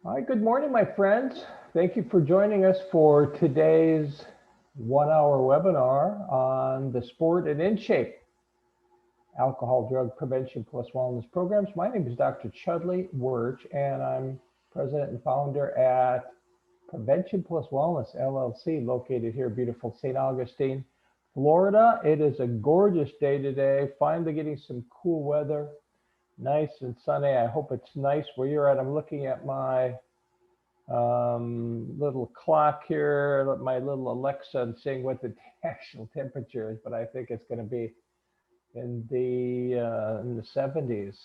Hi, good morning, my friends. Thank you for joining us for today's 1 hour webinar on the Sport and InShape Alcohol Drug Prevention Plus Wellness Programs. My name is Dr. Chudley Wirch, and I'm president and founder at Prevention Plus Wellness LLC, located here in beautiful St. Augustine, Florida. It is a gorgeous day today, finally getting some cool weather, nice and sunny. I hope it's nice where you're at. I'm looking at my little clock here, my little Alexa, and seeing what the actual temperature is, but I think it's going to be in the 70s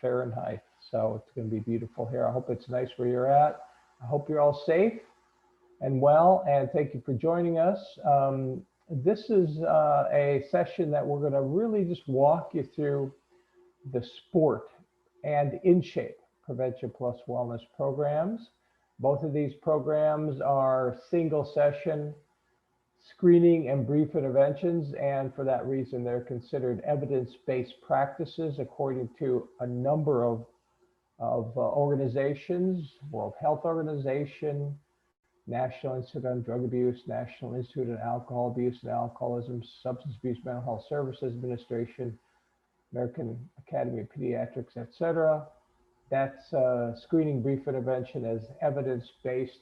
Fahrenheit. So it's going to be beautiful here. I hope it's nice where you're at. I hope you're all safe and well, and thank you for joining us. This is a session that we're going to really just walk you through the Sport and InShape Prevention Plus Wellness programs. Both of these programs are single session screening and brief interventions, and for that reason, they're considered evidence-based practices according to a number of organizations: World Health Organization, National Institute on Drug Abuse, National Institute on Alcohol Abuse and Alcoholism, Substance Abuse Mental Health Services Administration, American Academy of Pediatrics, etc. That's screening brief intervention as evidence-based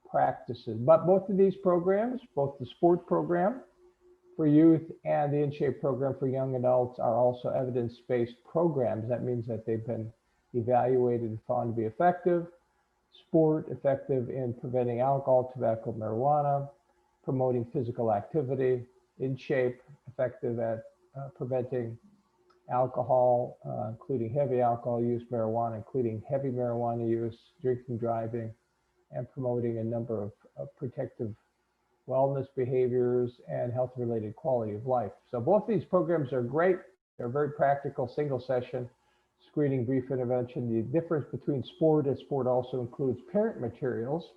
practices. But both of these programs, both the SPORT program for youth and the InShape program for young adults, are also evidence-based programs. That means that they've been evaluated and found to be effective. SPORT, effective in preventing alcohol, tobacco, marijuana, promoting physical activity. InShape, effective at preventing alcohol, including heavy alcohol use, marijuana, including heavy marijuana use, drinking, driving, and promoting a number of protective wellness behaviors and health-related quality of life. So both these programs are great. They're very practical, single session, screening, brief intervention. The difference between SPORT is SPORT also includes parent materials.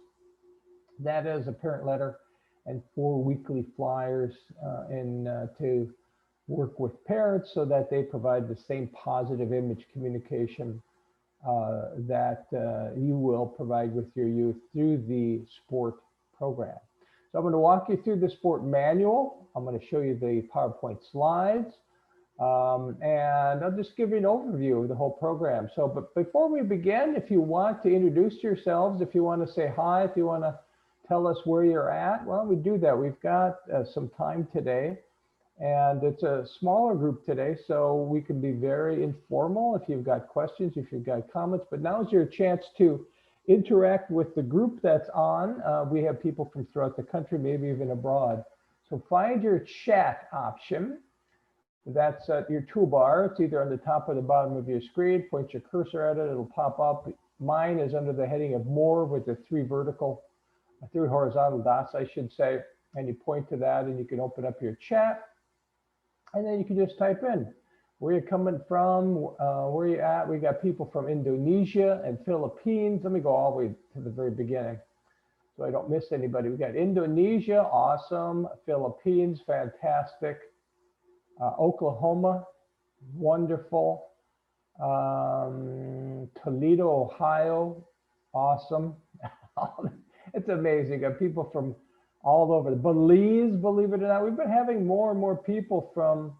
That is a parent letter and 4 weekly flyers to work with parents so that they provide the same positive image communication that you will provide with your youth through the SPORT program. So I'm going to walk you through the SPORT manual. I'm going to show you the PowerPoint slides, and I'll just give you an overview of the whole program. So, but before we begin, if you want to introduce yourselves, if you want to say hi, if you want to tell us where you're at, why don't we do that? We've got some time today. And it's a smaller group today, so we can be very informal if you've got questions, if you've got comments. But now is your chance to interact with the group that's on. We have people from throughout the country, maybe even abroad. So find your chat option. That's your toolbar. It's either on the top or the bottom of your screen. Point your cursor at it, it'll pop up. Mine is under the heading of More with the three horizontal dots, I should say. And you point to that and you can open up your chat. And then you can just type in where you're coming from, where you're at. We got people from Indonesia and Philippines. Let me go all the way to the very beginning so I don't miss anybody. We got Indonesia, awesome. Philippines, fantastic. Oklahoma, wonderful. Toledo, Ohio, awesome. It's amazing. Got people from all over. Belize, believe it or not, we've been having more and more people from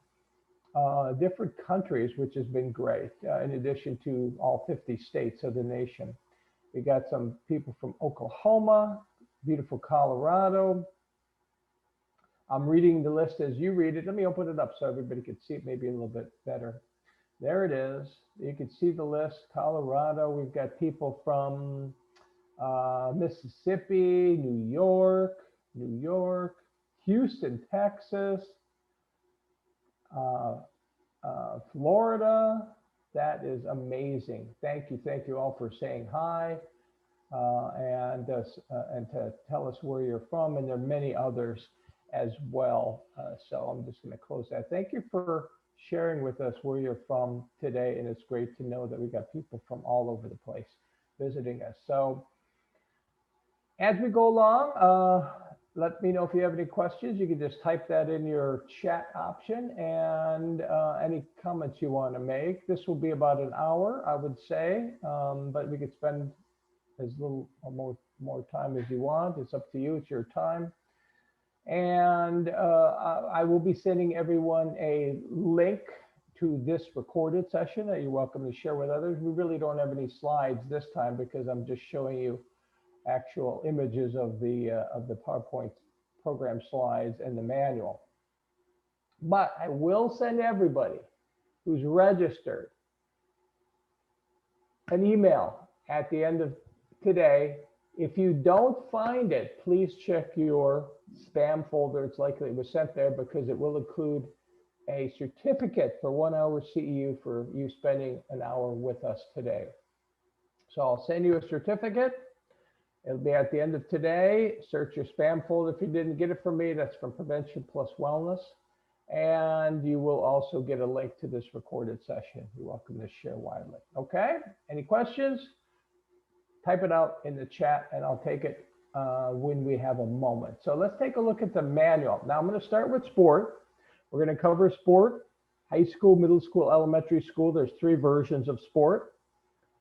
different countries, which has been great, in addition to all 50 states of the nation. We got some people from Oklahoma, beautiful Colorado. I'm reading the list as you read it. Let me open it up so everybody can see it maybe a little bit better. There it is. You can see the list. Colorado, we've got people from Mississippi, New York, Houston, Texas, Florida. That is amazing. Thank you all for saying hi and to tell us where you're from. And there are many others as well. So I'm just going to close that. Thank you for sharing with us where you're from today. And it's great to know that we got people from all over the place visiting us. So as we go along, let me know if you have any questions. You can just type that in your chat option, and any comments you want to make. This will be about an hour, I would say, but we could spend as little or more time as you want. It's up to you. It's your time. And I will be sending everyone a link to this recorded session that you're welcome to share with others. We really don't have any slides this time because I'm just showing you actual images of the PowerPoint program slides and the manual. But I will send everybody who's registered an email at the end of today. If you don't find it, please check your spam folder. It's likely it was sent there because it will include a certificate for 1 hour CEU for you spending an hour with us today. So I'll send you a certificate. It'll be at the end of today. Search your spam folder if you didn't get it from me. That's from Prevention Plus Wellness. And you will also get a link to this recorded session. You're welcome to share widely. Okay, any questions? Type it out in the chat and I'll take it when we have a moment. So let's take a look at the manual. Now I'm going to start with sport. We're going to cover sport, high school, middle school, elementary school. There's 3 versions of sport.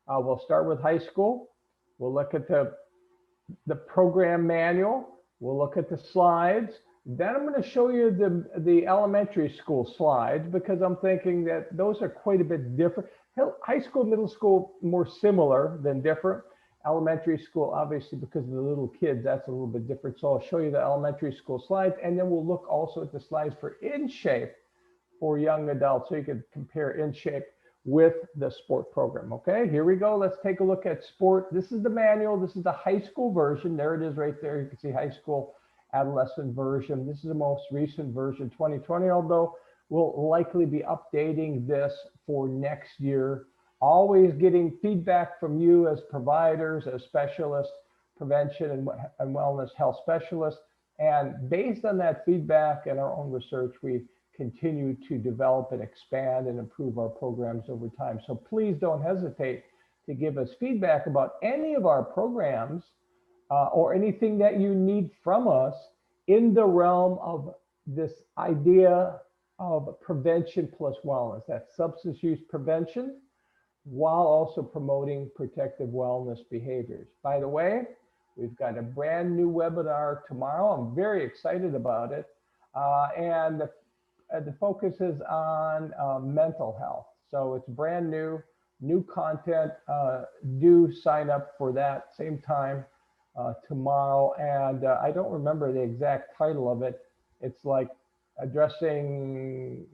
We'll start with high school. We'll look at the program manual. We'll look at the slides. Then I'm going to show you the elementary school slides because I'm thinking that those are quite a bit different. High school, middle school, more similar than different. Elementary school, obviously, because of the little kids, that's a little bit different. So I'll show you the elementary school slides, and then we'll look also at the slides for InShape for young adults, so you can compare InShape with the sport program. Okay, here we go. Let's take a look at sport. This is the manual. This is the high school version. There it is right there. You can see high school adolescent version. This is the most recent version, 2020, although we'll likely be updating this for next year. Always getting feedback from you as providers, as specialists, prevention and wellness health specialists. And based on that feedback and our own research, we continue to develop and expand and improve our programs over time. So please don't hesitate to give us feedback about any of our programs or anything that you need from us in the realm of this idea of prevention plus wellness. That's substance use prevention, while also promoting protective wellness behaviors. By the way, we've got a brand new webinar tomorrow. I'm very excited about it. And the focus is on mental health. So it's brand new content. Do sign up for that same time tomorrow. And I don't remember the exact title of it. It's like addressing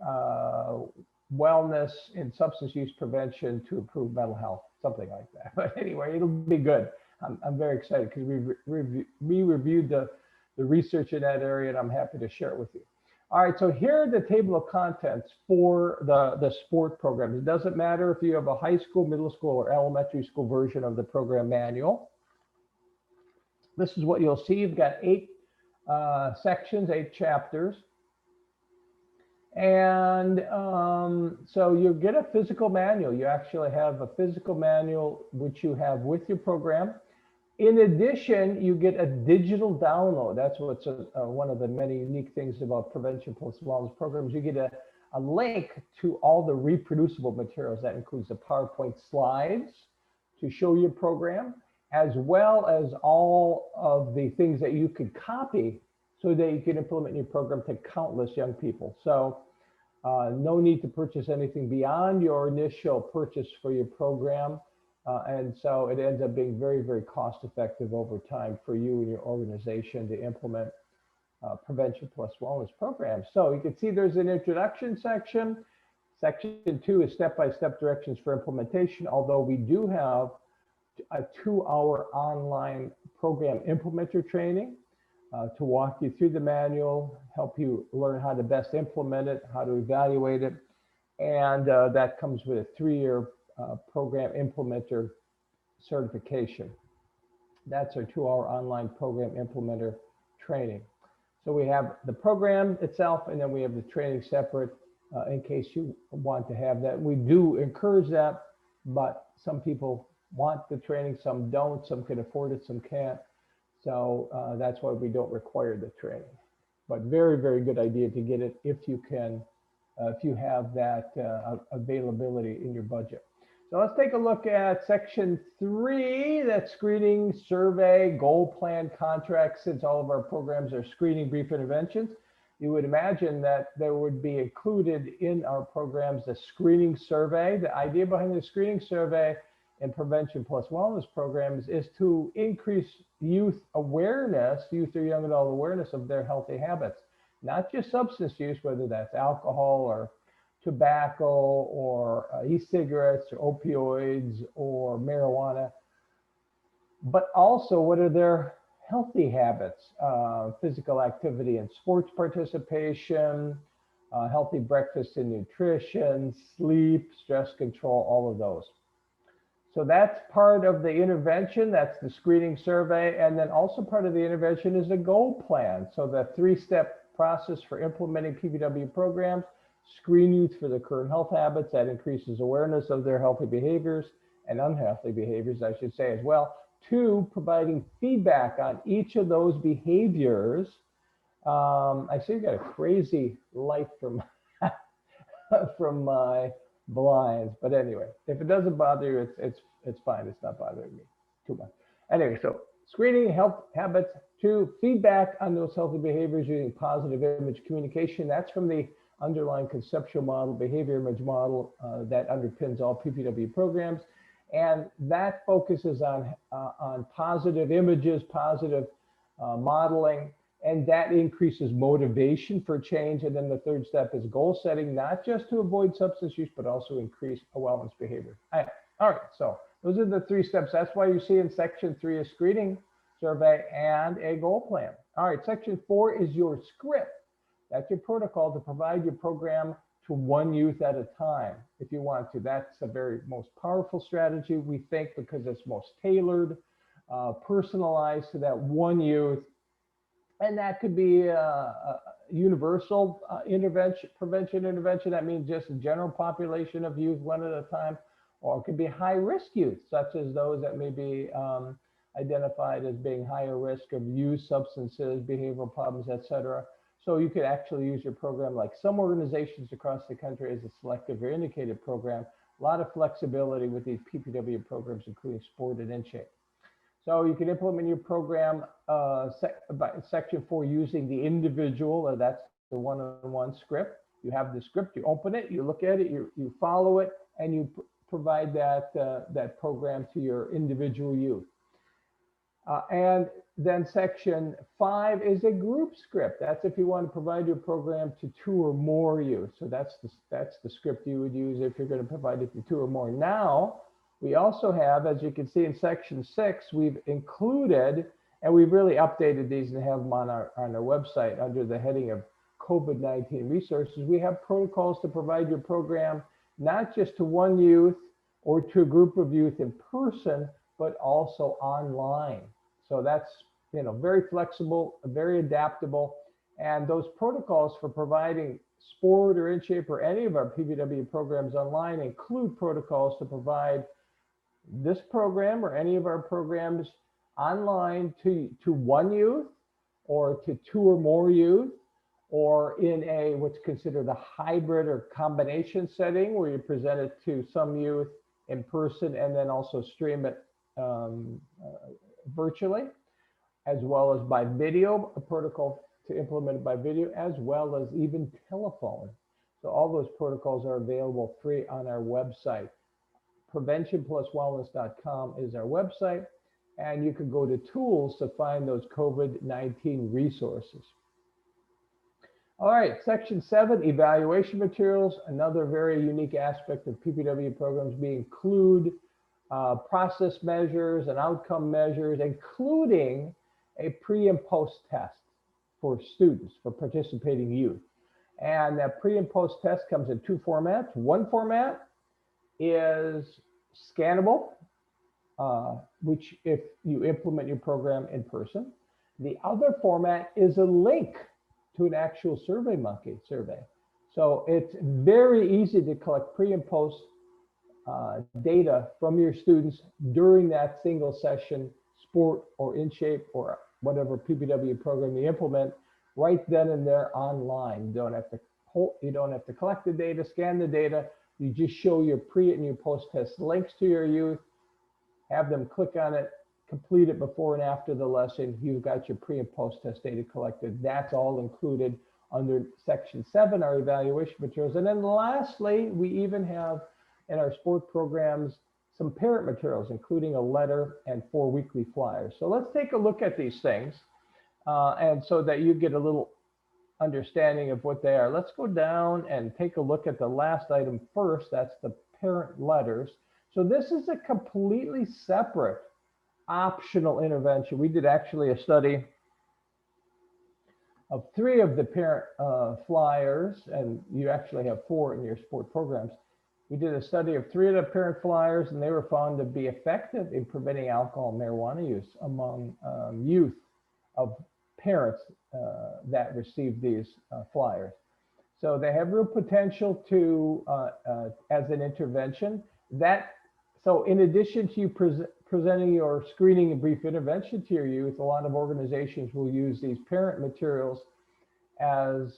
wellness in substance use prevention to improve mental health, something like that. But anyway, it'll be good. I'm very excited because we reviewed the research in that area, and I'm happy to share it with you. All right, so here are the table of contents for the sport program. It doesn't matter if you have a high school, middle school, or elementary school version of the program manual. This is what you'll see. You've got 8 sections, 8 chapters. And so you get a physical manual. You actually have a physical manual, which you have with your program. In addition, you get a digital download. That's what's one of the many unique things about Prevention Plus Wellness programs. You get a link to all the reproducible materials. That includes the PowerPoint slides to show your program, as well as all of the things that you could copy so that you can implement your program to countless young people. So no need to purchase anything beyond your initial purchase for your program. And so it ends up being very, very cost effective over time for you and your organization to implement Prevention Plus Wellness programs. So you can see there's an introduction section. Section 2 is step-by-step directions for implementation, although we do have a 2-hour online program implementer training to walk you through the manual, help you learn how to best implement it, how to evaluate it. And that comes with a 3-year program implementer certification. That's our 2-hour online program implementer training. So we have the program itself, and then we have the training separate in case you want to have that. We do encourage that, but some people want the training, some don't, some can afford it, some can't. So that's why we don't require the training. But very, very good idea to get it if you can, if you have that availability in your budget. So let's take a look at section 3, that's screening, survey, goal plan, contract. Since all of our programs are screening brief interventions, you would imagine that there would be included in our programs a screening survey. The idea behind the screening survey and Prevention Plus Wellness programs is to increase youth awareness, youth or young adult awareness of their healthy habits, not just substance use, whether that's alcohol or tobacco or e-cigarettes or opioids or marijuana, but also what are their healthy habits, physical activity and sports participation, healthy breakfast and nutrition, sleep, stress control, all of those. So that's part of the intervention, that's the screening survey, and then also part of the intervention is a goal plan. So the 3-step process for implementing PPW programs: screen youth for their current health habits, that increases awareness of their healthy behaviors and unhealthy behaviors, I should say as well. 2, providing feedback on each of those behaviors. I see you got a crazy light from from my blinds, but anyway, if it doesn't bother you, it's fine. It's not bothering me too much. Anyway, so screening health habits. 2, feedback on those healthy behaviors using positive image communication. That's from the underlying conceptual model, behavior image model, that underpins all PPW programs. And that focuses on positive images, positive modeling, and that increases motivation for change. And then the 3rd step is goal setting, not just to avoid substance use, but also increase a wellness behavior. All right, so those are the 3 steps. That's why you see in section 3 a screening survey and a goal plan. All right, section 4 is your script. That's your protocol to provide your program to one youth at a time if you want to. That's the very most powerful strategy, we think, because it's most tailored, personalized to that one youth. And that could be a universal prevention intervention. That means just a general population of youth, one at a time, or it could be high-risk youth, such as those that may be identified as being higher risk of use, substances, behavioral problems, etc. So you could actually use your program like some organizations across the country as a selective or indicated program. A lot of flexibility with these PPW programs, including SPORT and InShape. So you can implement your program section 4 using the individual, that's the one-on-one script. You have the script, you open it, you look at it, you follow it, and you provide that program to your individual youth. And then section 5 is a group script. That's if you want to provide your program to 2 or more youth. So that's the script you would use if you're going to provide it to 2 or more. Now, we also have, as you can see in section 6, we've included, and we've really updated these and have them on our website under the heading of COVID-19 resources. We have protocols to provide your program not just to one youth or to a group of youth in person, but also online. So that's, very flexible, very adaptable. And those protocols for providing SPORT or InShape or any of our PPW programs online include protocols to provide this program or any of our programs online to one youth or to 2 or more youth, or in a what's considered a hybrid or combination setting where you present it to some youth in person and then also stream it virtually, as well as by video, a protocol to implement it by video, as well as even telephone. So all those protocols are available free on our website. PreventionPlusWellness.com is our website, and you can go to tools to find those COVID-19 resources. All right, section 7, evaluation materials. Another very unique aspect of PPW programs. We include process measures and outcome measures, including a pre and post test for students, for participating youth. And that pre and post test comes in 2 formats. One format is scannable, which if you implement your program in person. The other format is a link to an actual SurveyMonkey survey. So it's very easy to collect pre and post data from your students during that single session, SPORT or InShape or whatever PPW program you implement, right then and there online. You don't have to collect the data, scan the data, You just show your pre and your post-test links to your youth, have them click on it, complete it before and after the lesson. You've got your pre and post-test data collected. That's all included under section 7, our evaluation materials. And then lastly, we even have in our sport programs some parent materials, including a letter and 4 weekly flyers. So let's take a look at these things, and so that you get a little understanding of what they are. Let's go down and take a look at the last item first. That's the parent letters. So this is a completely separate optional intervention. We did actually a study of 3 of the parent flyers, and you actually have 4 in your sport programs. We did a study of 3 of the parent flyers, and they were found to be effective in preventing alcohol and marijuana use among youth of parents that received these flyers. So they have real potential to as an intervention. So in addition to you presenting your screening and brief intervention to your youth, a lot of organizations will use these parent materials as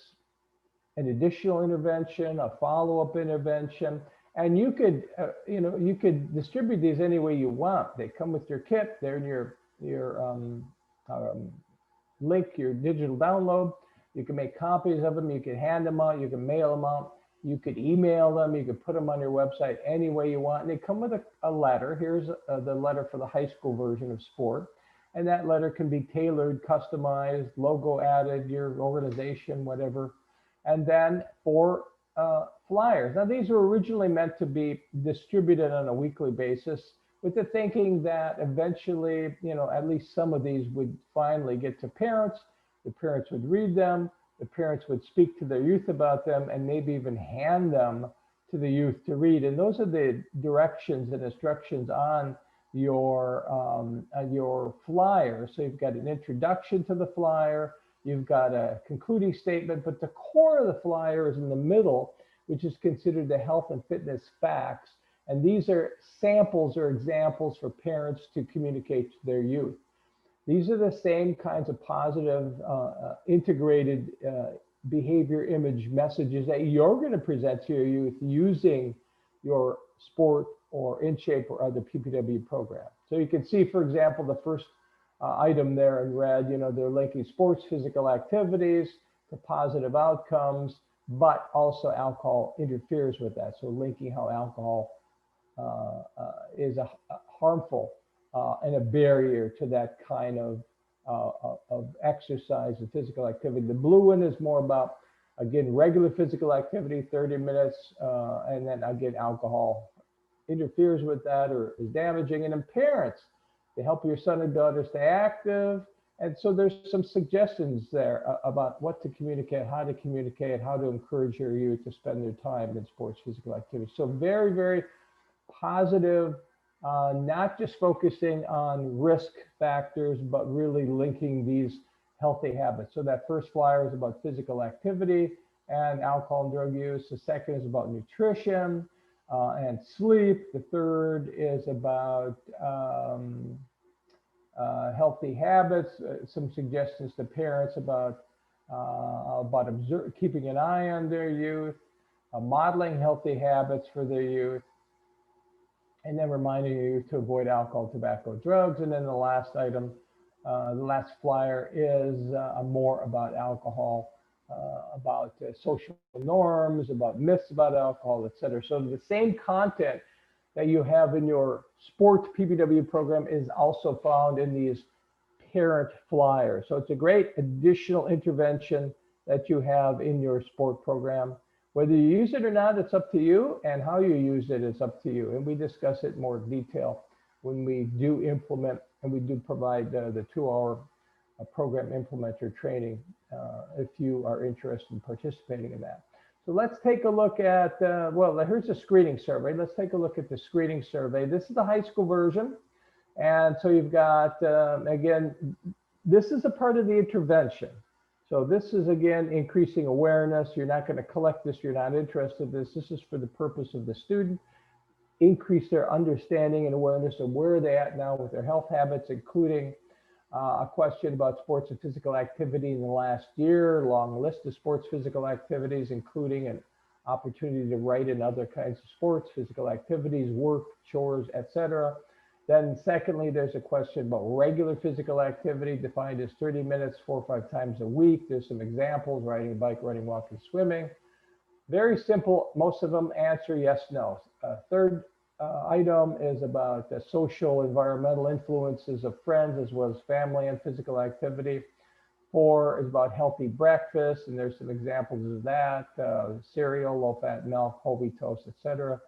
an additional intervention, a follow-up intervention. And you could, you could distribute these any way you want. They come with your kit. They're in your link, your digital download. You can make copies of them. You can hand them out. You can mail them out. You could email them. You could put them on your website any way you want. And they come with a letter. Here's the letter for the high school version of sport. And that letter can be tailored, customized, logo added, your organization, whatever. And then 4 flyers. Now, these were originally meant to be distributed on a weekly basis, with the thinking that eventually, at least some of these would finally get to parents. The parents would read them. The parents would speak to their youth about them, and maybe even hand them to the youth to read. And those are the directions and instructions on your flyer. So you've got an introduction to the flyer. You've got a concluding statement, but the core of the flyer is in the middle, which is considered the health and fitness facts. And these are samples or examples for parents to communicate to their youth. These are the same kinds of positive integrated behavior image messages that you're going to present to your youth using your sport or InShape or other PPW program. So you can see, for example, the first item there in red, they're linking sports, physical activities to positive outcomes, but also alcohol interferes with that. So linking how alcohol is harmful and a barrier to that kind of exercise and physical activity. The blue one is more about, again, regular physical activity, 30 minutes, and then again, alcohol interferes with that or is damaging. And then parents, to help your son and daughter stay active. And so there's some suggestions there about what to communicate, how to encourage your youth to spend their time in sports, physical activity. So very, very positive, not just focusing on risk factors, but really linking these healthy habits. So that first flyer is about physical activity and alcohol and drug use. The second is about nutrition and sleep. The third is about healthy habits, some suggestions to parents about keeping an eye on their youth, modeling healthy habits for their youth, and then reminding your youth to avoid alcohol, tobacco, drugs. And then the last item, the last flyer is more about alcohol, about social norms, about myths about alcohol, et cetera. So the same content that you have in your sport PPW program is also found in these parent flyers. So it's a great additional intervention that you have in your sport program. Whether you use it or not, it's up to you, and how you use it is up to you. And we discuss it in more detail when we do implement, and we do provide the 2-hour program implementer training if you are interested in participating in that. So let's take a look at, well, here's a screening survey. Let's take a look at the screening survey. This is the high school version. And so you've got, again, this is a part of the intervention. So this is, again, increasing awareness. You're not going to collect this. You're not interested in this. This is for the purpose of the student. Increase their understanding and awareness of where they're at now with their health habits, including a question about sports and physical activity in the last year, long list of sports physical activities, including opportunity to write in other kinds of sports, physical activities, work, chores, etc. Then secondly, there's a question about regular physical activity, defined as 30 minutes, 4 or 5 times a week. There's some examples: riding a bike, running, walking, swimming. Very simple. Most of them answer yes, no. Third item is about the social, environmental influences of friends as well as family and physical activity. 4 is about healthy breakfast, and there's some examples of that: cereal, low-fat milk, whole wheat toast, etc.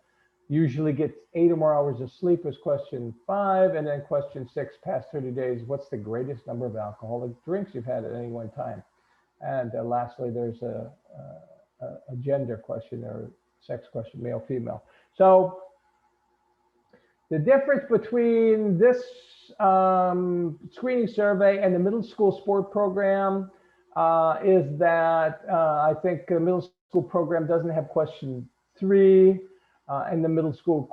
Usually gets 8 or more hours of sleep is question 5, and then question 6, past 30 days, what's the greatest number of alcoholic drinks you've had at any one time? And lastly, there's a gender question or sex question, male, female. So the difference between this screening survey and the middle school sport program is that I think the middle school program doesn't have question 3, and the middle school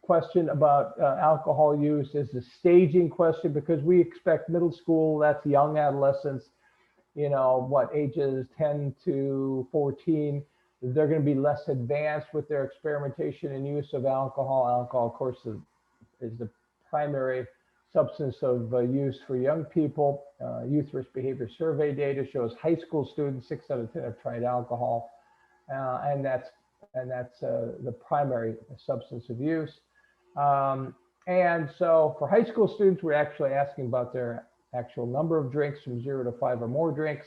question about alcohol use is the staging question, because we expect middle school, that's young adolescents, you know, what, ages 10 to 14, they're going to be less advanced with their experimentation and use of alcohol. Alcohol, of course, is the primary substance of use for young people. Youth Risk Behavior Survey data shows high school students, 6 out of 10 have tried alcohol, and that's the primary substance of use. And so for high school students, we're actually asking about their actual number of drinks, from 0 to 5 or more drinks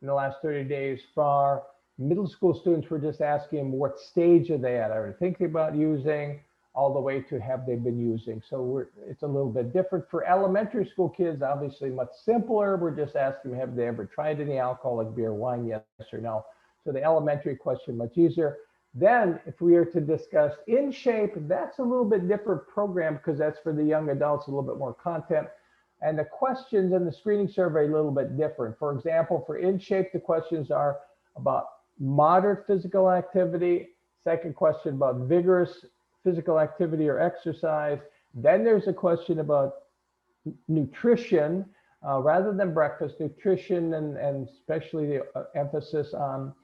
in the last 30 days. For middle school students, we're just asking them what stage are they at. Are they thinking about using, all the way to have they been using? So it's a little bit different. For elementary school kids, obviously much simpler. We're just asking them, have they ever tried any alcoholic beer, wine, yes or no? So the elementary question, much easier. Then if we are to discuss InShape, that's a little bit different program, because that's for the young adults, a little bit more content. And the questions in the screening survey are a little bit different. For example, for InShape, the questions are about moderate physical activity. Second question about vigorous physical activity or exercise. Then there's a question about nutrition, rather than breakfast, nutrition, and especially the emphasis on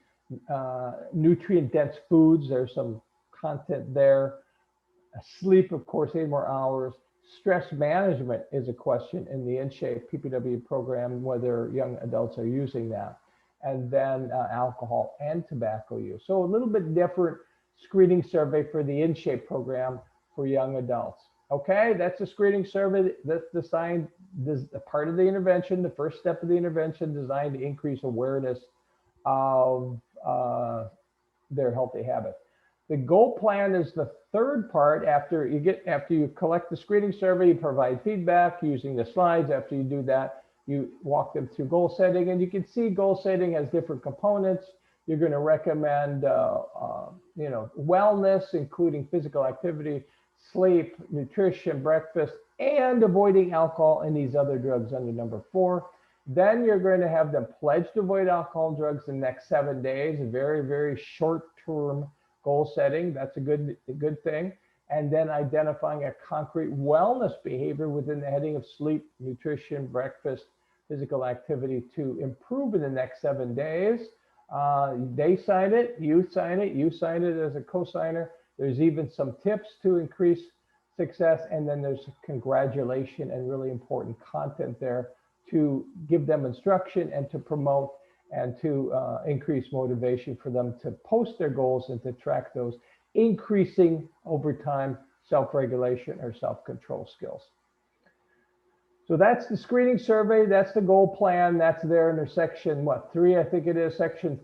nutrient-dense foods. There's some content there. Sleep, of course, 8 more hours. Stress management is a question in the InShape PPW program, whether young adults are using that. And then alcohol and tobacco use. So a little bit different screening survey for the InShape program for young adults. Okay, that's a screening survey that's designed, this part of the intervention, the first step of the intervention, designed to increase awareness of their healthy habits. The goal plan is the third part. After you collect the screening survey, you provide feedback using the slides. After you do that, you walk them through goal setting, and you can see goal setting has different components. You're going to recommend, wellness, including physical activity, sleep, nutrition, breakfast, and avoiding alcohol and these other drugs under number 4. Then you're going to have them pledge to avoid alcohol and drugs in the next 7 days, a very, very short-term goal setting. That's a good thing. And then identifying a concrete wellness behavior within the heading of sleep, nutrition, breakfast, physical activity to improve in the next 7 days. They sign it, you sign it as a co-signer. There's even some tips to increase success, and then there's congratulation and really important content there to give them instruction and to promote and to increase motivation for them to post their goals and to track those, increasing over time self-regulation or self-control skills. So that's the screening survey, that's the goal plan, that's there under section, what, 3, I think it is, section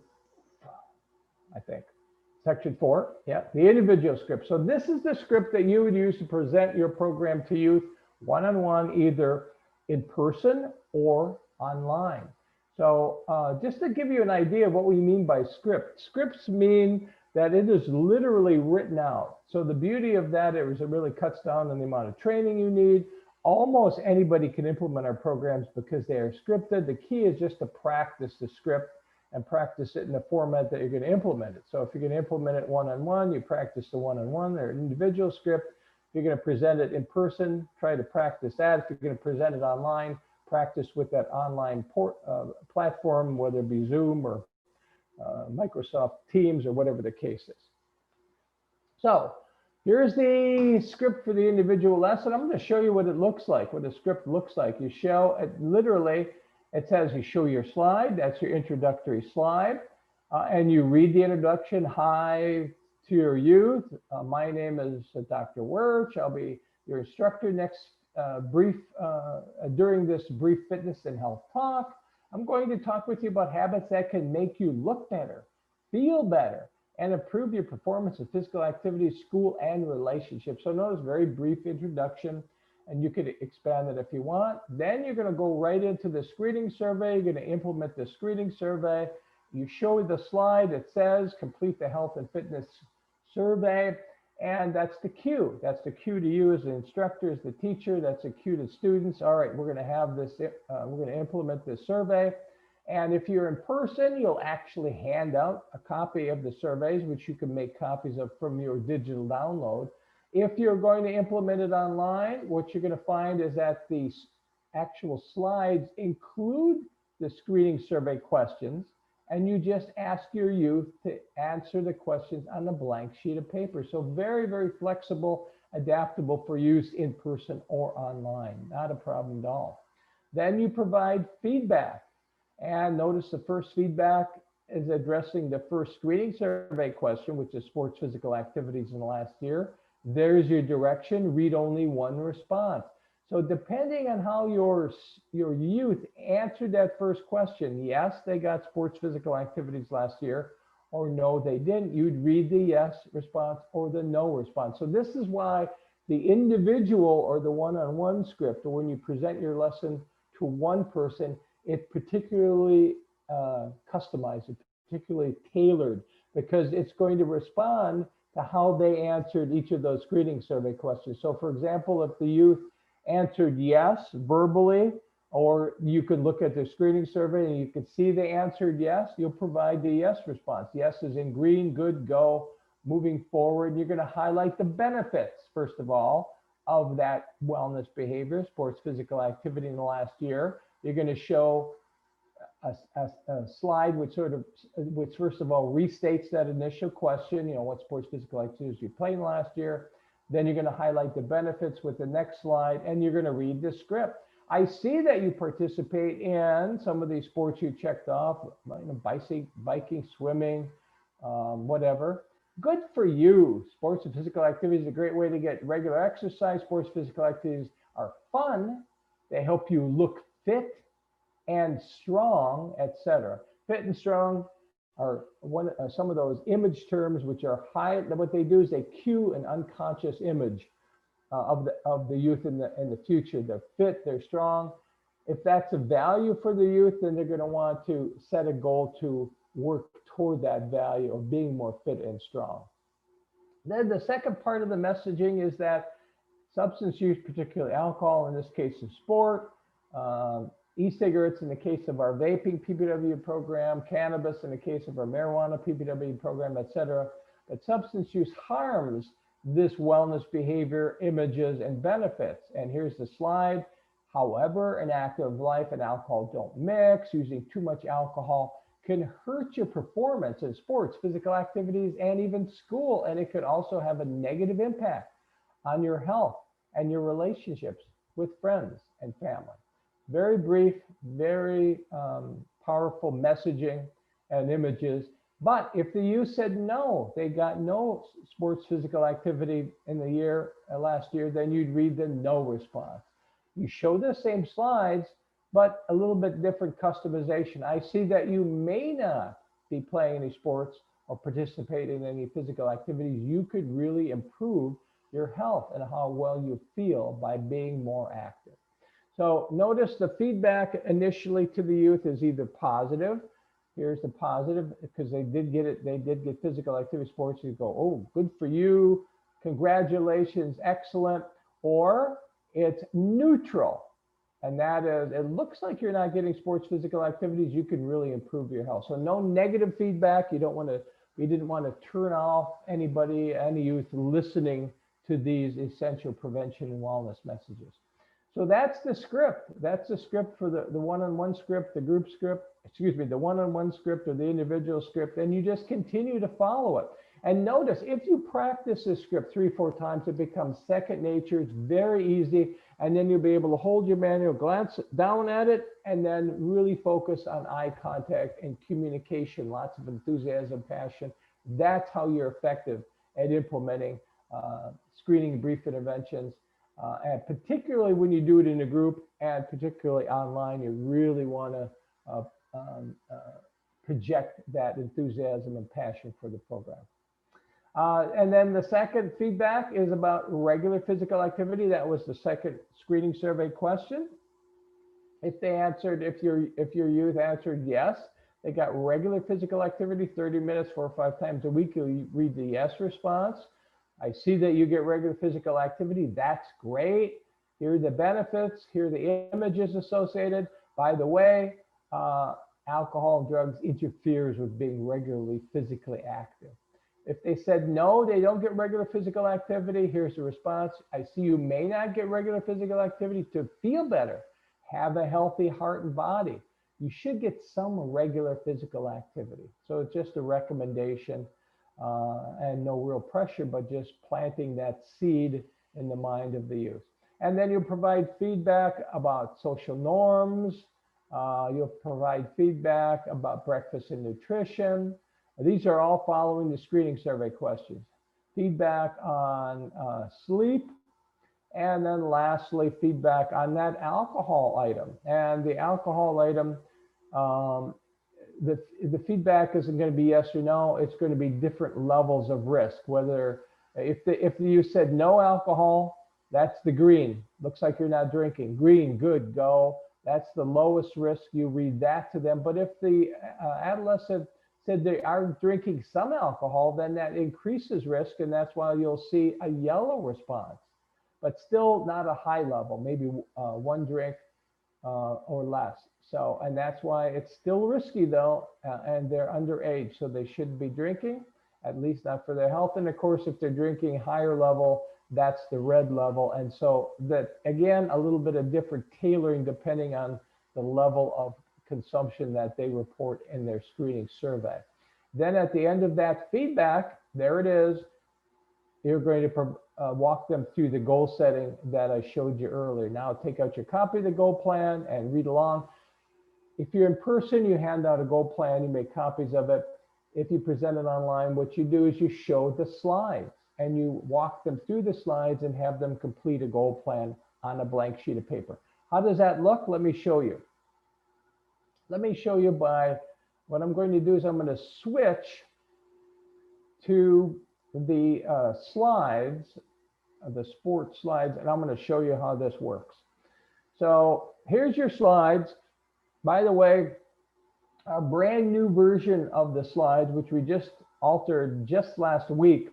4, yeah, the individual script. So this is the script that you would use to present your program to youth one-on-one, either in person or online. So just to give you an idea of what we mean by script, scripts mean that it is literally written out. So the beauty of that is it really cuts down on the amount of training you need. Almost anybody can implement our programs because they are scripted. The key is just to practice the script and practice it in the format that you're going to implement it. So if you're going to implement it one-on-one, you practice the one-on-one or individual script. If you're going to present it in person, try to practice that. If you're going to present it online, practice with that online platform, whether it be Zoom or Microsoft Teams or whatever the case is. So here's the script for the individual lesson. I'm going to show you what it looks like, what the script looks like. You show it literally, it says you show your slide. That's your introductory slide. And you read the introduction. Hi to your youth. My name is Dr. Wirch. I'll be your instructor during this brief fitness and health talk. I'm going to talk with you about habits that can make you look better, feel better, and improve your performance in physical activities, school, and relationships. So notice very brief introduction, and you could expand it if you want. Then you're going to go right into the screening survey. You're going to implement the screening survey. You show the slide that says complete the health and fitness survey, and that's the cue. That's the cue to you as the instructor, as the teacher. That's a cue to students. All right, we're going to have this, we're going to implement this survey. And if you're in person, you'll actually hand out a copy of the surveys, which you can make copies of from your digital download. If you're going to implement it online, what you're going to find is that the actual slides include the screening survey questions, and you just ask your youth to answer the questions on a blank sheet of paper. So very, very flexible, adaptable for use in person or online. Not a problem at all. Then you provide feedback. And notice the first feedback is addressing the first screening survey question, which is sports physical activities in the last year. There's your direction, read only one response. So depending on how your youth answered that first question, yes, they got sports physical activities last year, or no, they didn't, you'd read the yes response or the no response. So this is why the individual or the one-on-one script, or when you present your lesson to one person, it's particularly customized, particularly tailored, because it's going to respond to how they answered each of those screening survey questions. So for example, if the youth answered yes verbally, or you could look at the screening survey and you could see they answered yes, you'll provide the yes response. Yes is in green, good, go, moving forward. You're going to highlight the benefits, first of all, of that wellness behavior, sports physical activity in the last year. You're going to show a slide which first of all restates that initial question, what sports physical activities you played last year. Then you're going to highlight the benefits with the next slide, and you're going to read the script. I see that you participate in some of these sports you checked off, biking, swimming, whatever. Good for you. Sports and physical activity is a great way to get regular exercise. Sports physical activities are fun. They help you look fit and strong, etc. Fit and strong are some of those image terms which are high. What they do is they cue an unconscious image of the youth in the future. They're fit, they're strong. If that's a value for the youth, then they're going to want to set a goal to work toward that value of being more fit and strong. Then the second part of the messaging is that substance use, particularly alcohol, in this case is sport, e-cigarettes in the case of our vaping PPW program, cannabis in the case of our marijuana PPW program, etc. But substance use harms this wellness behavior, images, and benefits. And here's the slide. However, an active life and alcohol don't mix. Using too much alcohol can hurt your performance in sports, physical activities, and even school. And it could also have a negative impact on your health and your relationships with friends and family. Very brief, very powerful messaging and images. But if the youth said no, they got no sports physical activity in the last year, then you'd read the no response. You show the same slides, but a little bit different customization. I see that you may not be playing any sports or participating in any physical activities. You could really improve your health and how well you feel by being more active. So notice the feedback initially to the youth is either positive. Here's the positive, because they did get physical activity sports. You go, oh, good for you, congratulations, excellent. Or it's neutral, and that is, it looks like you're not getting sports physical activities. You can really improve your health. So no negative feedback. We didn't want to turn off any youth listening to these essential prevention and wellness messages. So that's the script. That's the script for the one-on-one script, the group script, excuse me, the one-on-one script or the individual script, and you just continue to follow it. And notice, if you practice this script 3-4 times, it becomes second nature. It's very easy. And then you'll be able to hold your manual, glance down at it, and then really focus on eye contact and communication, lots of enthusiasm, passion. That's how you're effective at implementing screening brief interventions. And particularly when you do it in a group and particularly online, you really want to project that enthusiasm and passion for the program. And then the second feedback is about regular physical activity. That was the second screening survey question. If they answered, if your youth answered yes, they got regular physical activity, 30 minutes, 4 or 5 times a week, you'll read the yes response. I see that you get regular physical activity. That's great. Here are the benefits. Here are the images associated. By the way, alcohol and drugs interferes with being regularly physically active. If they said no, they don't get regular physical activity, here's the response. I see you may not get regular physical activity to feel better. Have a healthy heart and body. You should get some regular physical activity. So it's just a recommendation and no real pressure, but just planting that seed in the mind of the youth. And then you'll provide feedback about social norms. You'll provide feedback about breakfast and nutrition. These are all following the screening survey questions. Feedback on sleep. And then lastly, feedback on that alcohol item. And the alcohol item, the feedback isn't going to be yes or no. It's going to be different levels of risk. Whether if you said no alcohol, that's the green. Looks like you're not drinking. Green, good, go. That's the lowest risk. You read that to them. But if the adolescent said they are drinking some alcohol, then that increases risk, and that's why you'll see a yellow response, but still not a high level, maybe 1 drink or less. So, and that's why it's still risky though, and they're underage, so they shouldn't be drinking, at least not for their health. And of course, if they're drinking higher level, that's the red level. And so that, again, a little bit of different tailoring depending on the level of consumption that they report in their screening survey. Then at the end of that feedback, there it is, you're going to walk them through the goal setting that I showed you earlier. Now take out your copy of the goal plan and read along. If you're in person, you hand out a goal plan, you make copies of it. If you present it online, what you do is you show the slides and you walk them through the slides and have them complete a goal plan on a blank sheet of paper. How does that look? Let me show you. Let me show you by, what I'm going to do is I'm going to switch to the slides, the sport slides, and I'm going to show you how this works. So here's your slides. By the way, a brand new version of the slides, which we just altered just last week.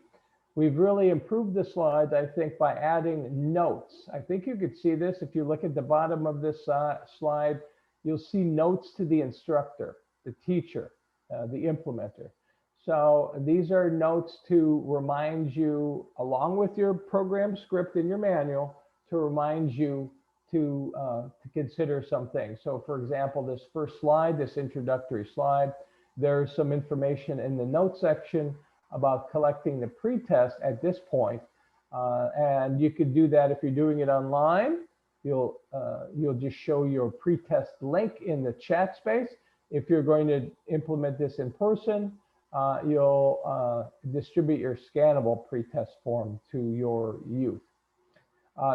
We've really improved the slides, I think, by adding notes. I think you could see this if you look at the bottom of this slide. You'll see notes to the instructor, the teacher, the implementer. So these are notes to remind you, along with your program script in your manual, to remind you to consider some things. So for example, this first slide, this introductory slide, there's some information in the notes section about collecting the pretest at this point. And you could do that if you're doing it online. You'll just show your pretest link in the chat space. If you're going to implement this in person, you'll distribute your scannable pretest form to your youth.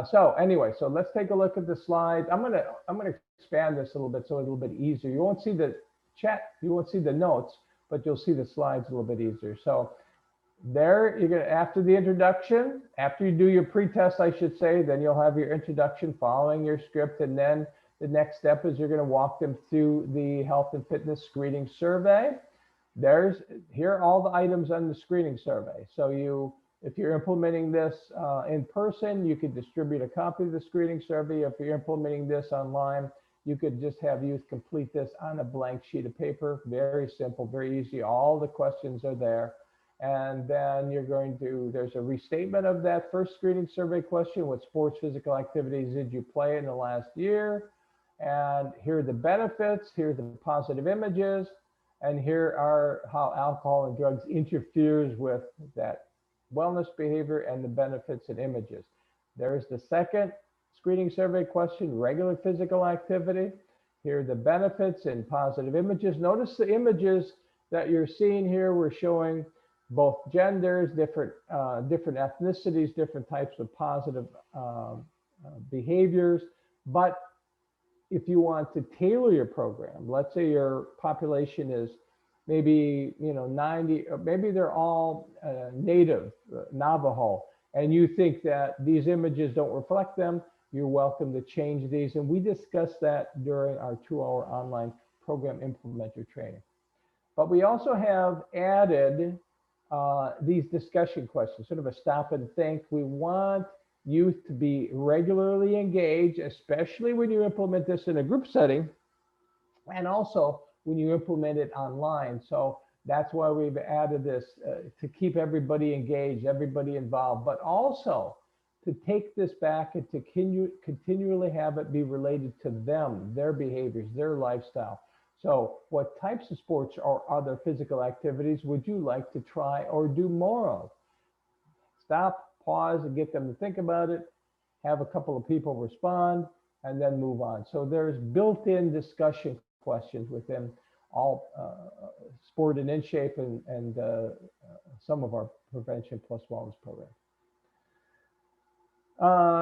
So anyway, so let's take a look at the slides. I'm gonna expand this a little bit so it's a little bit easier. You won't see the chat, you won't see the notes, but you'll see the slides a little bit easier. So there, you're gonna, after the introduction, after you do your pretest, I should say, then you'll have your introduction following your script, and then the next step is you're gonna walk them through the health and fitness screening survey. Here are all the items on the screening survey. So if you're implementing this in person, you could distribute a copy of the screening survey. If you're implementing this online, you could just have youth complete this on a blank sheet of paper. Very simple, very easy. All the questions are there. And then there's a restatement of that first screening survey question. What sports, physical activities did you play in the last year? And here are the benefits, here are the positive images, and here are how alcohol and drugs interferes with that wellness behavior and the benefits and images. There's the second screening survey question, regular physical activity. Here are the benefits and positive images. Notice the images that you're seeing here. We're showing both genders, different ethnicities, different types of positive behaviors. But if you want to tailor your program, let's say your population is maybe 90, or maybe they're all native Navajo, and you think that these images don't reflect them, you're welcome to change these. And we discussed that during our 2-hour online program implementer training. But we also have added these discussion questions, sort of a stop and think. We want youth to be regularly engaged, especially when you implement this in a group setting, and also when you implement it online. So that's why we've added this to keep everybody engaged, everybody involved, but also to take this back and to continually have it be related to them, their behaviors, their lifestyle. So what types of sports or other physical activities would you like to try or do more of? Stop, pause, and get them to think about it, have a couple of people respond, and then move on. So there's built-in discussion questions within all Sport and InShape and some of our Prevention Plus Wellness programs.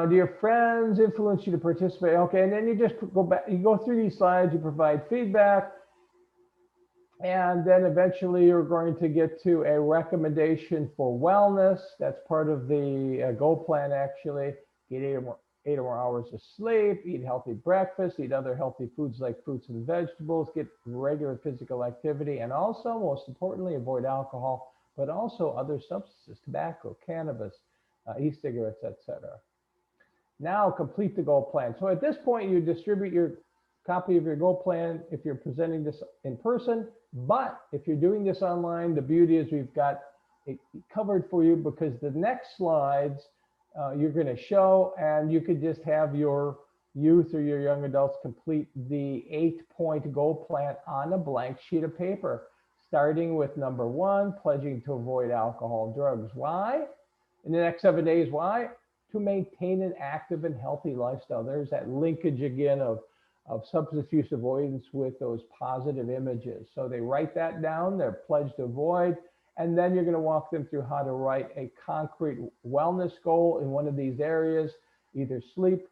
Do your friends influence you to participate? Okay, and then you just go back, you go through these slides, you provide feedback, and then eventually you're going to get to a recommendation for wellness. That's part of the goal plan, actually. Get 8 or more hours of sleep, eat healthy breakfast, eat other healthy foods like fruits and vegetables, get regular physical activity, and also, most importantly, avoid alcohol, but also other substances, tobacco, cannabis, e-cigarettes, etc. Now complete the goal plan. So at this point, you distribute your copy of your goal plan if you're presenting this in person. But if you're doing this online, the beauty is we've got it covered for you, because the next slides you're going to show, and you could just have your youth or your young adults complete the 8-point goal plan on a blank sheet of paper, starting with number 1, pledging to avoid alcohol and drugs. Why? In the next 7 days, why? To maintain an active and healthy lifestyle. There's that linkage again of substance use avoidance with those positive images. So they write that down, they're pledged to avoid, and then you're going to walk them through how to write a concrete wellness goal in one of these areas, either sleep,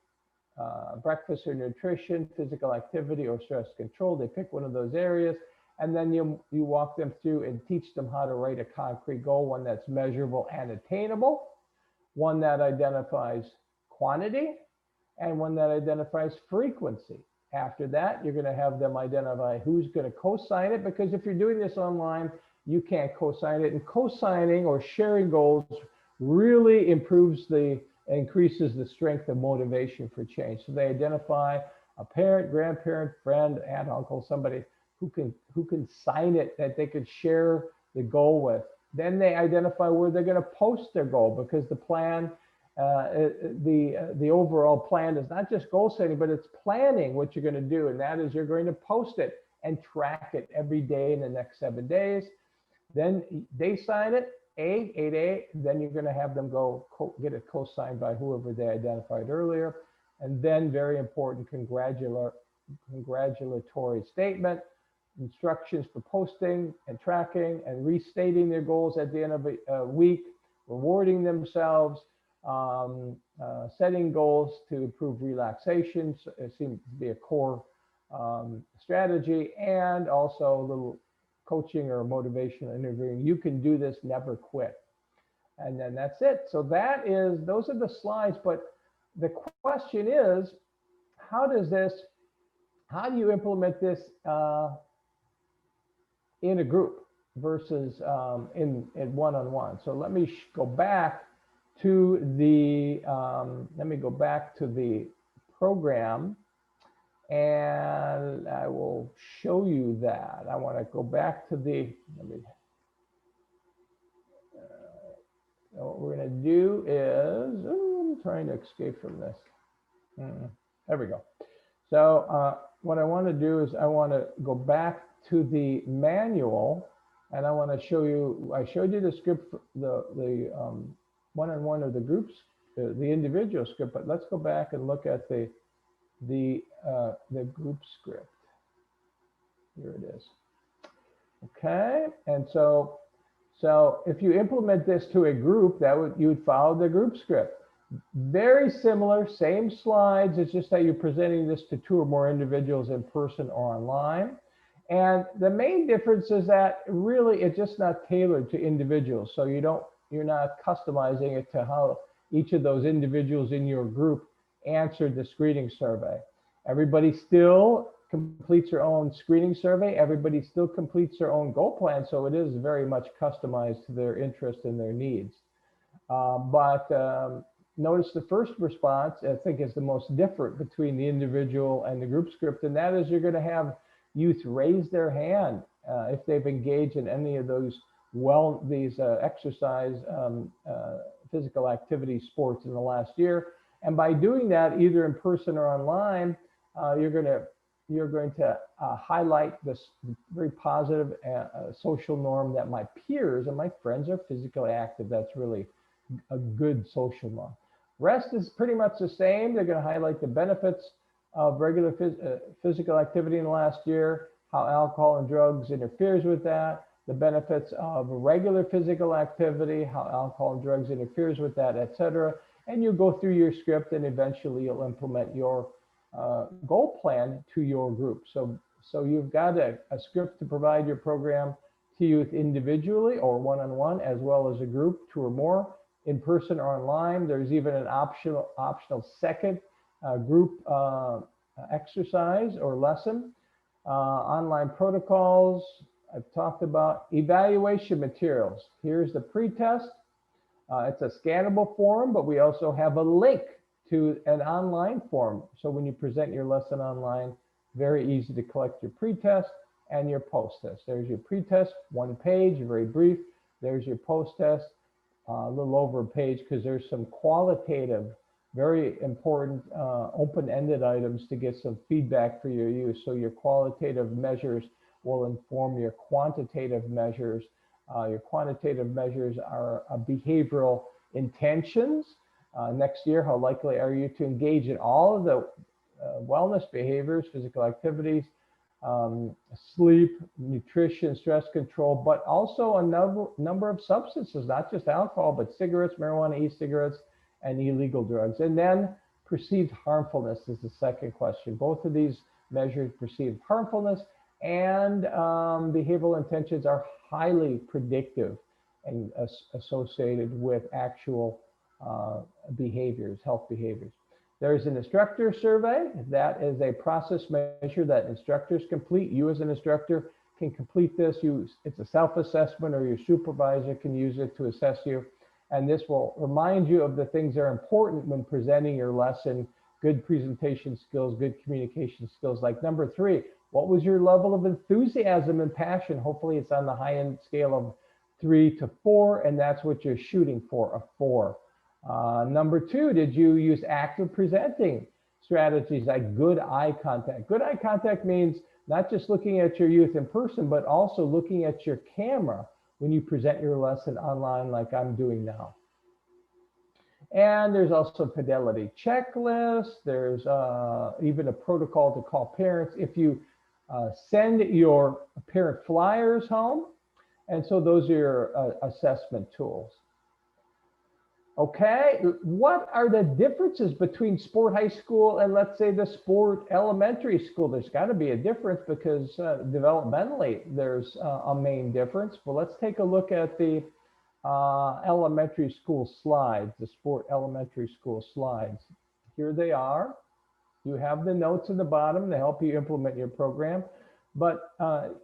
breakfast or nutrition, physical activity, or stress control. They pick one of those areas, and then you walk them through and teach them how to write a concrete goal, one that's measurable and attainable, one that identifies quantity, and one that identifies frequency. After that, you're going to have them identify who's going to co-sign it, because if you're doing this online, you can't co-sign it. And co-signing or sharing goals really increases the strength of motivation for change. So they identify a parent, grandparent, friend, aunt, uncle, somebody who can sign it, that they could share the goal with. Then they identify where they're going to post their goal, because the plan, the overall plan is not just goal setting, but it's planning what you're going to do. And that is, you're going to post it and track it every day in the next 7 days. Then they sign it, 8A, then you're going to have them go get it co-signed by whoever they identified earlier. And then, very important, congratulatory statement, instructions for posting and tracking and restating their goals at the end of a week, rewarding themselves, setting goals to improve relaxation. So it seems to be a core strategy, and also a little coaching or motivational interviewing. You can do this, never quit. And then that's it. So those are the slides. But the question is, how do you implement this in a group versus in one-on-one? So let me go back to the program, and I will show you that. I want to go back to what we're going to do is, I'm trying to escape from this. There we go. So what I want to do is I want to go back to the manual, and I want to show you, I showed you the script, the one-on-one or the groups, the individual script, but let's go back and look at the group script. Here it is. Okay, and so if you implement this to a group, you'd follow the group script. Very similar, same slides. It's just that you're presenting this to 2 or more individuals in person or online. And the main difference is that really it's just not tailored to individuals. So you're not customizing it to how each of those individuals in your group answered the screening survey. Everybody still completes their own screening survey. Everybody still completes their own goal plan. So it is very much customized to their interest and their needs. Notice the first response, I think, is the most different between the individual and the group script, and that is you're going to have youth raise their hand if they've engaged in any of those exercise, physical activity, sports in the last year. And by doing that, either in person or online, you're going to highlight this very positive social norm that my peers and my friends are physically active. That's really a good social norm. Rest is pretty much the same. They're going to highlight the benefits of regular physical activity in the last year, how alcohol and drugs interferes with that, the benefits of regular physical activity, how alcohol and drugs interferes with that, etc. And you go through your script, and eventually you'll implement your goal plan to your group. So you've got a script to provide your program to youth individually or one-on-one, as well as a group, 2 or more, in person or online. There's even an optional second group exercise or lesson. Online protocols, I've talked about. Evaluation materials. Here's the pretest. It's a scannable form, but we also have a link to an online form. So when you present your lesson online, very easy to collect your pretest and your post-test. There's your pretest, 1 page, very brief. There's your post-test, a little over a page, because there's some qualitative, very important open-ended items to get some feedback for your use. So your qualitative measures will inform your quantitative measures. Your quantitative measures are behavioral intentions. Next year, how likely are you to engage in all of the wellness behaviors, physical activities, sleep, nutrition, stress control, but also a number of substances, not just alcohol, but cigarettes, marijuana, e-cigarettes, and illegal drugs. And then perceived harmfulness is the second question. Both of these measures, perceived harmfulness and behavioral intentions, are highly predictive and associated with actual behaviors, health behaviors. There's an instructor survey. That is a process measure that instructors complete. You as an instructor can complete this. It's a self-assessment, or your supervisor can use it to assess you. And this will remind you of the things that are important when presenting your lesson: good presentation skills, good communication skills. Like number 3, what was your level of enthusiasm and passion? Hopefully it's on the high-end scale of 3 to 4, and that's what you're shooting for, a 4. Number 2, did you use active presenting strategies like good eye contact? Good eye contact means not just looking at your youth in person, but also looking at your camera when you present your lesson online like I'm doing now. And there's also fidelity checklist. There's even a protocol to call parents if you send your parent flyers home. And so those are your assessment tools. Okay, what are the differences between sport high school and, let's say, the sport elementary school? There's got to be a difference, because developmentally there's a main difference. But let's take a look at the elementary school slides, the sport elementary school slides. Here they are. You have the notes in the bottom to help you implement your program. But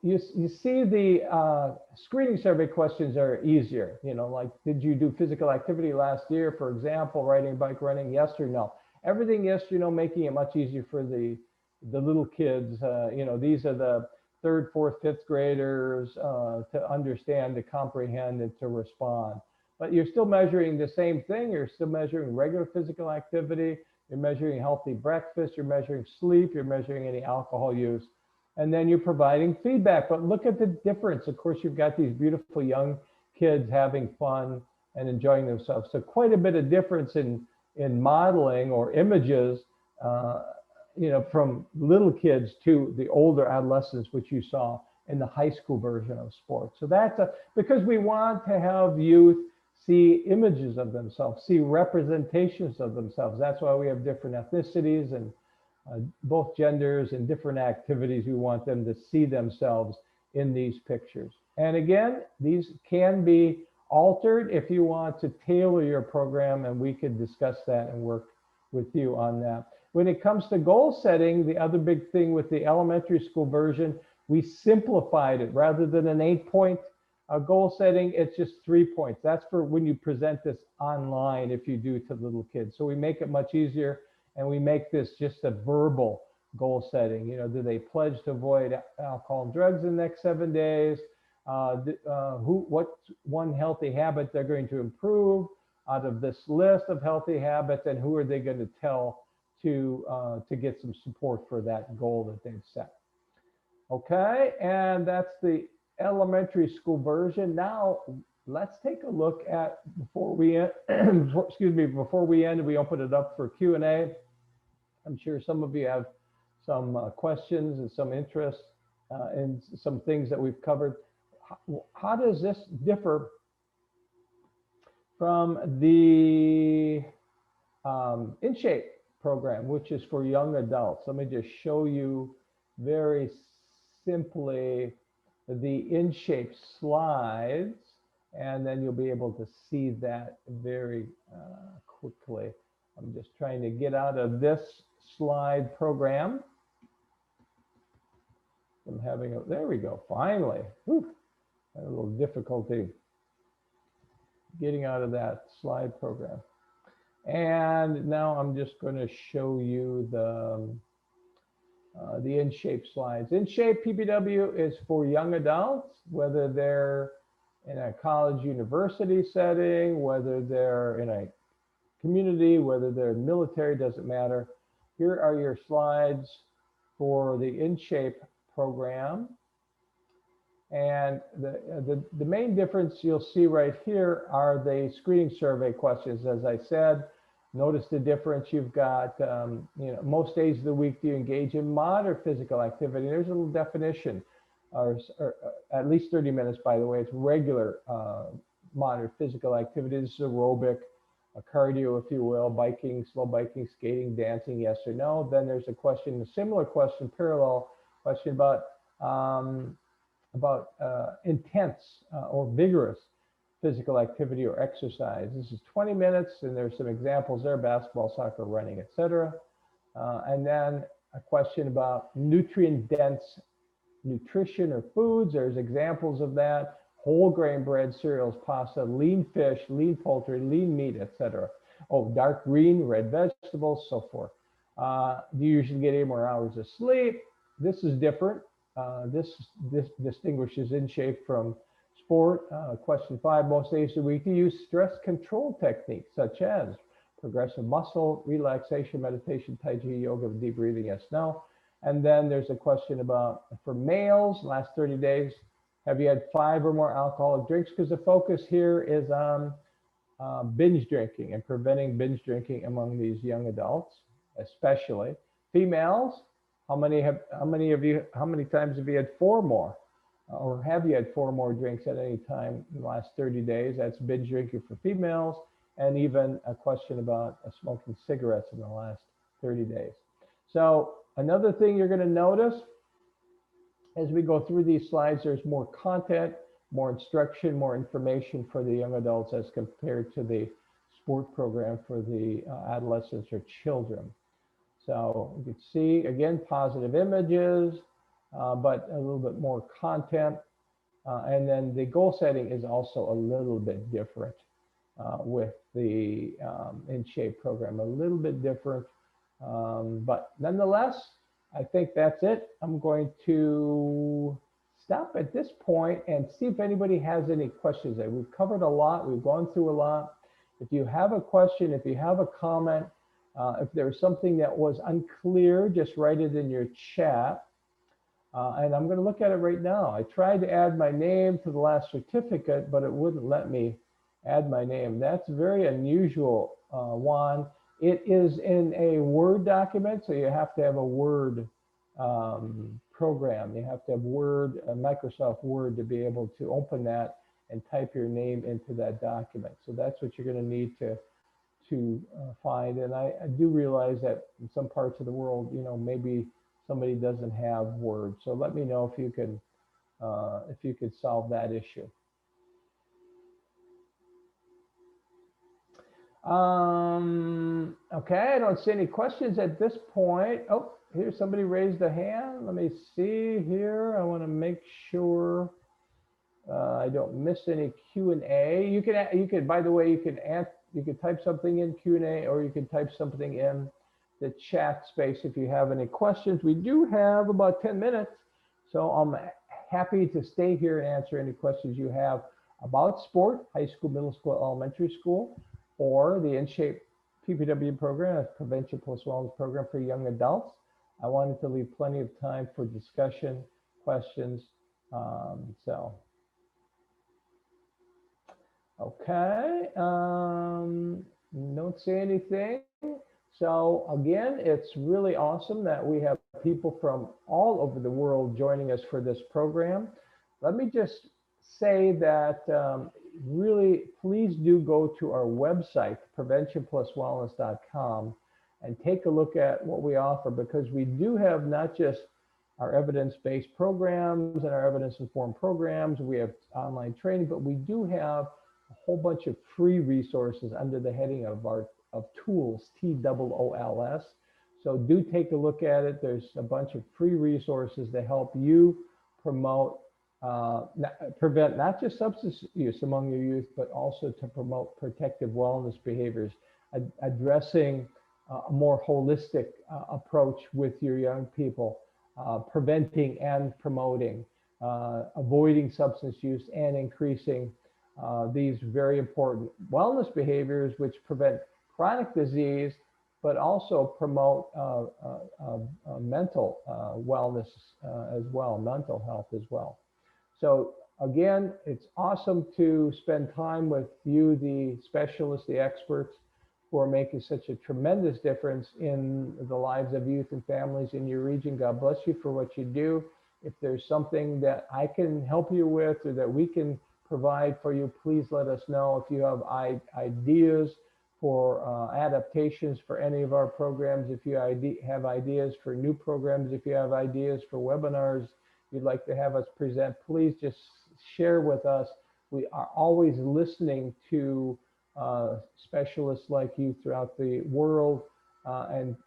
you see the screening survey questions are easier. You know, like, did you do physical activity last year, for example, riding, bike, running, yes or no? Everything yes or no, making it much easier for the little kids. You know, these are the 3rd, 4th, 5th graders to understand, to comprehend, and to respond. but you're still measuring the same thing. You're still measuring regular physical activity. You're measuring healthy breakfast. You're measuring sleep. You're measuring any alcohol use. And then you're providing feedback. But look at the difference. Of course, you've got these beautiful young kids having fun and enjoying themselves. So quite a bit of difference in modeling or images, from little kids to the older adolescents, which you saw in the high school version of sports. So that's because we want to have youth see images of themselves, see representations of themselves. That's why we have different ethnicities and both genders and different activities. We want them to see themselves in these pictures. And again, these can be altered if you want to tailor your program, and we could discuss that and work with you on that. When it comes to goal setting, the other big thing with the elementary school version, we simplified it. Rather than an 8-point goal setting, it's just 3 points. That's for when you present this online, if you do to little kids. So we make it much easier, and we make this just a verbal goal setting. Do they pledge to avoid alcohol and drugs in the next 7 days? What's one healthy habit they're going to improve out of this list of healthy habits, and who are they going to tell to get some support for that goal that they've set? Okay, and that's the elementary school version. Now let's take a look at, before we end, we open it up for Q&A. I'm sure some of you have some questions and some interest in some things that we've covered. How does this differ from the InShape program, which is for young adults? Let me just show you very simply the InShape slides, and then you'll be able to see that very quickly. I'm just trying to get out of this slide program. I'm having there we go, finally. Whew, had a little difficulty getting out of that slide program. And now I'm just going to show you the InShape slides. InShape PPW is for young adults, whether they're in a college university setting, whether they're in a community, whether they're military, doesn't matter. Here are your slides for the InShape program. And the main difference you'll see right here are the screening survey questions. As I said, notice the difference. You've got, most days of the week do you engage in moderate physical activity? There's a little definition, or at least 30 minutes, by the way. It's regular moderate physical activity. This is aerobic, a cardio, if you will, biking, slow biking, skating, dancing, yes or no. Then there's a question, a similar question, parallel question about intense or vigorous physical activity or exercise. This is 20 minutes, and there's some examples there: basketball, soccer, running, etc. And then a question about nutrient-dense nutrition or foods. There's examples of that: whole grain bread, cereals, pasta, lean fish, lean poultry, lean meat, etc. Oh, dark green, red vegetables, so forth. Do you usually get 8 more hours of sleep? This is different. This distinguishes InShape from sport. Question 5, most days of the week, do you use stress control techniques such as progressive muscle relaxation, meditation, Tai Chi, yoga, deep breathing, yes, no. And then there's a question about, for males, last 30 days, have you had 5 or more alcoholic drinks? Because the focus here is on binge drinking and preventing binge drinking among these young adults, especially. Females, how many times have you had 4 more? Or have you had 4 more drinks at any time in the last 30 days? That's binge drinking for females. And even a question about smoking cigarettes in the last 30 days. So another thing you're going to notice as we go through these slides, there's more content, more instruction, more information for the young adults as compared to the sport program for the adolescents or children. So you can see, again, positive images, but a little bit more content. And then the goal setting is also a little bit different with the InShape program, a little bit different. But nonetheless, I think that's it. I'm going to stop at this point and see if anybody has any questions. We've covered a lot. We've gone through a lot. If you have a question, if you have a comment, if there's something that was unclear, just write it in your chat. And I'm going to look at it right now. I tried to add my name to the last certificate, but it wouldn't let me add my name. That's very unusual, Juan. It is in a Word document, so you have to have a Word program. You have to have Word, Microsoft Word, to be able to open that and type your name into that document. So that's what you're going to need to find. And I do realize that in some parts of the world, you know, maybe somebody doesn't have Word. So let me know if you could solve that issue. Okay, I don't see any questions at this point. Oh, here's somebody raised a hand. Let me see here. I want to make sure I don't miss any Q&A. You can, by the way, you can type something in Q&A, or you can type something in the chat space if you have any questions. We do have about 10 minutes, so I'm happy to stay here and answer any questions you have about sport, high school, middle school, elementary school, or the InShape PPW program, a Prevention Plus Wellness program for young adults. I wanted to leave plenty of time for discussion, questions. Okay, don't say anything. So again, it's really awesome that we have people from all over the world joining us for this program. Let me just say that really, please do go to our website, preventionpluswellness.com, and take a look at what we offer, because we do have not just our evidence-based programs and our evidence-informed programs. We have online training, but we do have a whole bunch of free resources under the heading of tools, TOOLS. So do take a look at it. There's a bunch of free resources to help you promote, prevent not just substance use among your youth, but also to promote protective wellness behaviors, addressing a more holistic approach with your young people, preventing and promoting, avoiding substance use, and increasing these very important wellness behaviors which prevent chronic disease, but also promote mental wellness as well, mental health as well. So again, it's awesome to spend time with you, the specialists, the experts, who are making such a tremendous difference in the lives of youth and families in your region. God bless you for what you do. If there's something that I can help you with or that we can provide for you, please let us know. If you have ideas for adaptations for any of our programs, if you have ideas for new programs, if you have ideas for webinars you'd like to have us present, please just share with us. We are always listening to specialists like you throughout the world and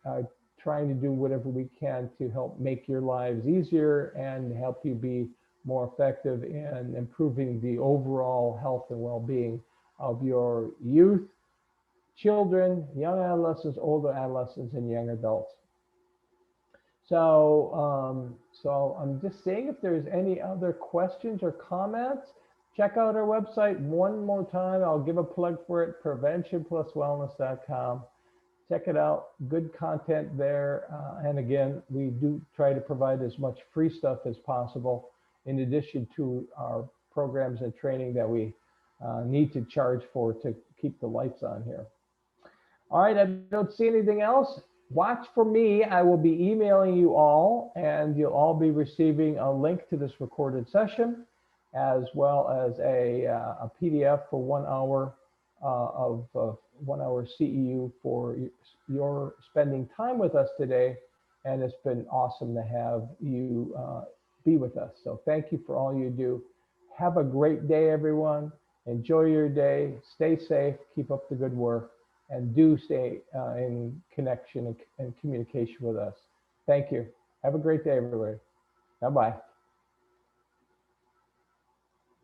trying to do whatever we can to help make your lives easier and help you be more effective in improving the overall health and well-being of your youth, children, young adolescents, older adolescents, and young adults. So, so I'm just seeing if there's any other questions or comments. Check out our website one more time. I'll give a plug for it, preventionpluswellness.com. Check it out, good content there. And again, we do try to provide as much free stuff as possible, in addition to our programs and training that we need to charge for to keep the lights on here. All right, I don't see anything else. Watch for me. I will be emailing you all, and you'll all be receiving a link to this recorded session, as well as a PDF for 1 hour of 1 hour CEU for your spending time with us today. And it's been awesome to have you be with us. So thank you for all you do. Have a great day, everyone. Enjoy your day. Stay safe. Keep up the good work. And do stay in connection and communication with us. Thank you. Have a great day, everybody. Bye-bye.